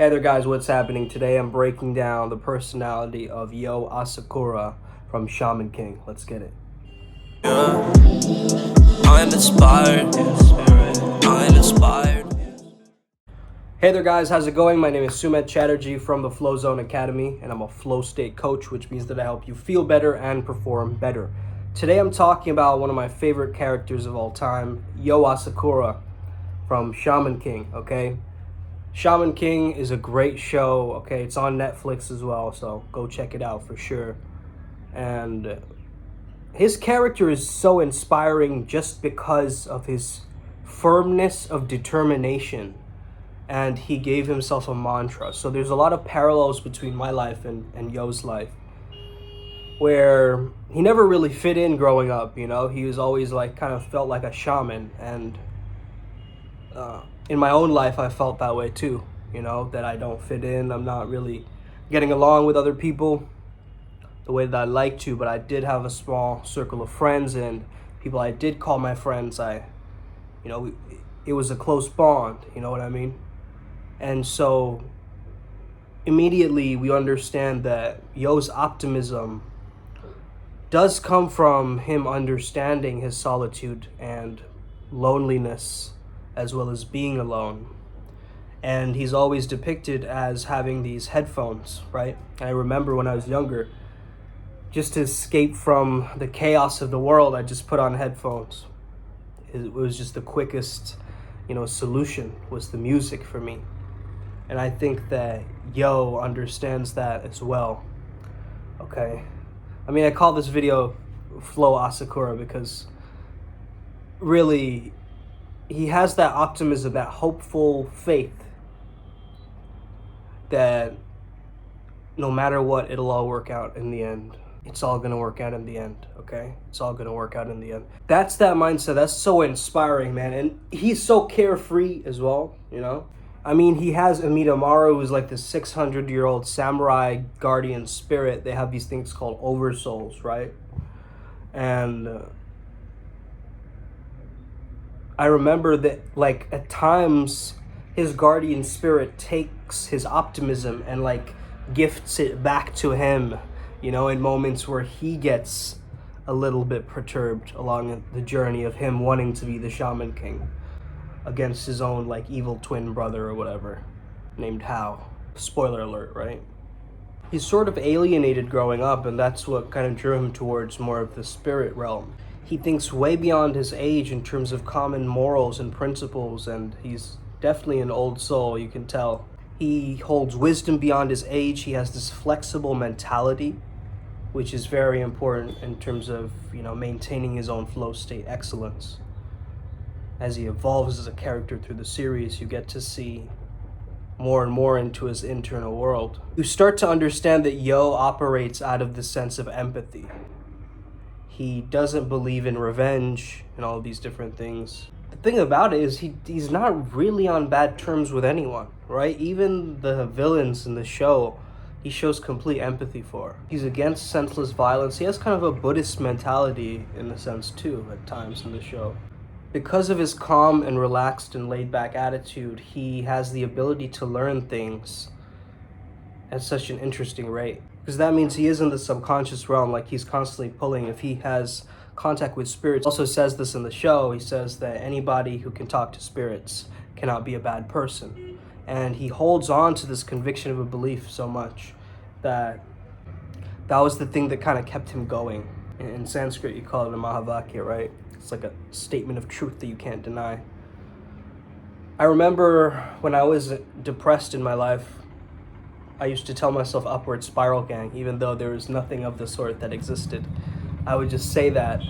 Hey there guys, what's happening? Today I'm breaking down the personality of ASAKURA from Shaman King. Let's get it. Yeah, I'm inspired. I'm inspired. Hey there guys, how's it going? My name is Sumet Chatterjee from the Flow Zone Academy, and I'm a flow state coach, which means that I help you feel better and perform better. Today I'm talking about one of my favorite characters of all time, ASAKURA from Shaman King, okay? Shaman King is a great show, okay? It's on Netflix as well, so go check it out for sure. And his character is so inspiring just because of his firmness of determination, and he gave himself a mantra. So there's a lot of parallels between my life and Yo's life, where he never really fit in growing up, you know? He was always like, kind of felt like a shaman, and in my own life I felt that way too, you know, that I don't fit in, I'm not really getting along with other people the way that I like to, but I did have a small circle of friends and people I did call my friends. It was a close bond, you know what I mean? And so immediately we understand that Yo's optimism does come from him understanding his solitude and loneliness as well as being alone. And he's always depicted as having these headphones, right? And I remember when I was younger, just to escape from the chaos of the world, I just put on headphones. It was just the quickest, solution was the music for me. And I think that Yo understands that as well, okay? I mean, I call this video Flow Asakura because really, he has that optimism, that hopeful faith that no matter what, it'll all work out in the end. It's all gonna work out in the end, okay? It's all gonna work out in the end. That's that mindset. That's so inspiring, man. And he's so carefree as well, you know? I mean, he has Amidamaru, who's like this 600-year-old samurai guardian spirit. They have these things called oversouls, right? And I remember that, like, at times, his guardian spirit takes his optimism and, like, gifts it back to him, you know, in moments where he gets a little bit perturbed along the journey of him wanting to be the Shaman King against his own, like, evil twin brother or whatever, named Hao. Spoiler alert, right? He's sort of alienated growing up, and that's what kind of drew him towards more of the spirit realm. He thinks way beyond his age in terms of common morals and principles, and he's definitely an old soul, you can tell. He holds wisdom beyond his age. He has this flexible mentality, which is very important in terms of, maintaining his own flow state excellence. As he evolves as a character through the series, you get to see more and more into his internal world. You start to understand that Yo operates out of the sense of empathy. He doesn't believe in revenge and all these different things. The thing about it is he's not really on bad terms with anyone, right? Even the villains in the show, he shows complete empathy for. He's against senseless violence. He has kind of a Buddhist mentality in a sense too, at times in the show. Because of his calm and relaxed and laid-back attitude, he has the ability to learn things at such an interesting rate. Because that means he is in the subconscious realm, like he's constantly pulling. If he has contact with spirits, also says this in the show, he says that anybody who can talk to spirits cannot be a bad person. And he holds on to this conviction of a belief so much that was the thing that kind of kept him going. In Sanskrit, you call it a Mahavakya, right? It's like a statement of truth that you can't deny. I remember when I was depressed in my life, I used to tell myself upward spiral gang, even though there was nothing of the sort that existed. I would just say that,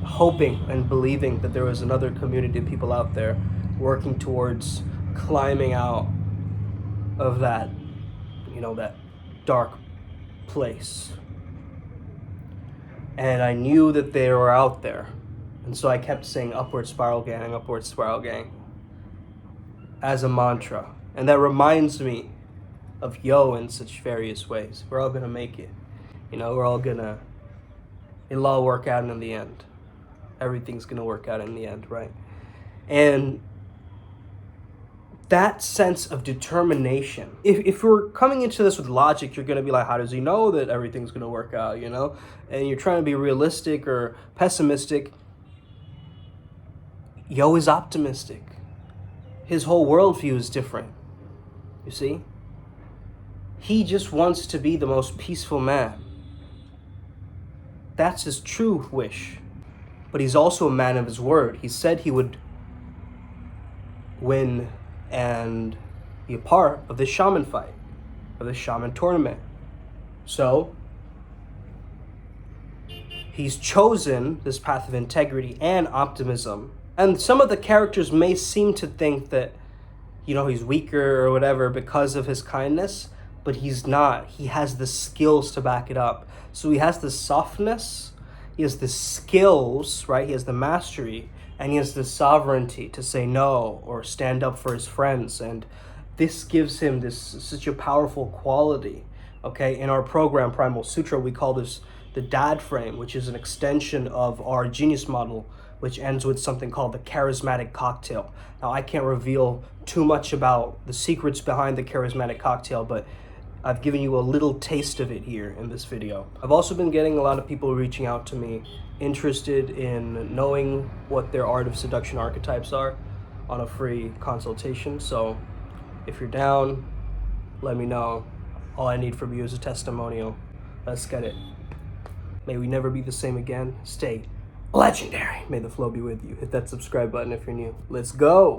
hoping and believing that there was another community of people out there working towards climbing out of that, that dark place. And I knew that they were out there. And so I kept saying upward spiral gang as a mantra. And that reminds me of Yo in such various ways. We're all gonna make it. It'll all work out in the end. Everything's gonna work out in the end, right? And that sense of determination. If you're coming into this with logic, you're going to be like, how does he know that everything's going to work out, you know? And you're trying to be realistic or pessimistic. Yo is optimistic. His whole worldview is different. You see? He just wants to be the most peaceful man. That's his true wish. But he's also a man of his word. He said he would win and be a part of the shaman fight, of the shaman tournament. So he's chosen this path of integrity and optimism. And some of the characters may seem to think that, you know, he's weaker or whatever because of his kindness, but he's not. He has the skills to back it up. So he has the softness, he has the skills, right? He has the mastery, and he has the sovereignty to say no or stand up for his friends. And this gives him this such a powerful quality. Okay, in our program Primal Sutra, we call this the dad frame, which is an extension of our genius model, which ends with something called the charismatic cocktail. Now, I can't reveal too much about the secrets behind the charismatic cocktail, but I've given you a little taste of it here in this video. I've also been getting a lot of people reaching out to me interested in knowing what their art of seduction archetypes are on a free consultation. So if you're down, let me know. All I need from you is a testimonial. Let's get it. May we never be the same again. Stay legendary. May the flow be with you. Hit that subscribe button if you're new. Let's go.